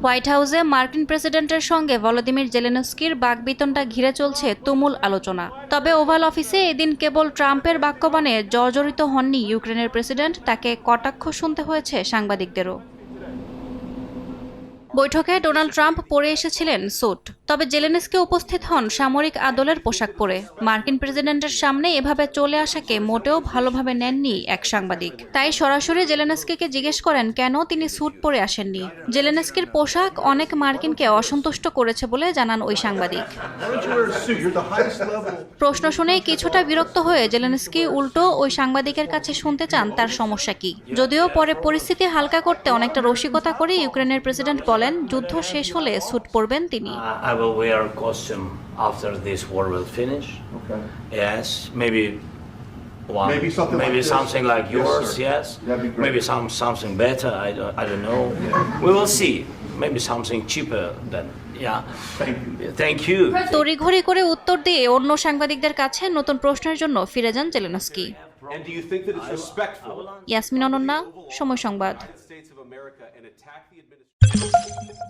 White হাউসে মার্কিন প্রেসিডেন্টের সঙ্গে ভলোদিমির জেলেনস্কির বাকবিতণ্ডা ঘিরে চলছে তুমুল আলোচনা। তবে ওভাল অফিসে এদিন কেবল ট্রাম্পের বাক্যবাণে জর্জরিত হননি ইউক্রেনের প্রেসিডেন্ট, তাকে কটাক্ষ শুনতে হয়েছে সাংবাদিকদেরও। বৈঠকে ডোনাল্ড ট্রাম্প পরে এসেছিলেন স্যুট, তবে জেলেনস্কি উপস্থিত হন সামরিক আদলের পোশাক পরে। মার্কিন প্রেসিডেন্টের সামনে এভাবে চলে আসাকে মোটেও ভালোভাবে নেননি এক সাংবাদিক। তাই সরাসরি জেলেনস্কিকে জিজ্ঞেস করেন কেন তিনি স্যুট পরে আসেননি। জেলেনস্কির পোশাক অনেক মার্কিনকে অসন্তুষ্ট করেছে বলে জানান ওই সাংবাদিক। প্রশ্ন শুনেই কিছুটা বিরক্ত হয়ে জেলেনস্কি উল্টো ওই সাংবাদিকের কাছে শুনতে চান তার সমস্যা কি। যদিও পরে পরিস্থিতি হালকা করতে অনেকটা রসিকতা করে ইউক্রেনের প্রেসিডেন্ট বলেন যুদ্ধ শেষ হলে স্যুট পরবেন তিনি। I will wear a costume after this war will finish. Okay. Yes, maybe one, Maybe something like this. something like Yes, yours. sir. Yes, That'd be great. maybe something better. I don't know. We will see. Maybe something cheaper than. Yeah. Thank you. Thank you. তড়িঘড়ি করে উত্তর দিয়ে অন্য সাংবাদিকদের কাছে নতুন প্রশ্নের জন্য ফিরে যান Zelensky. And do you think that it's respectful Yasmin Ananya, সময় সংবাদ। States of America and attack the administration?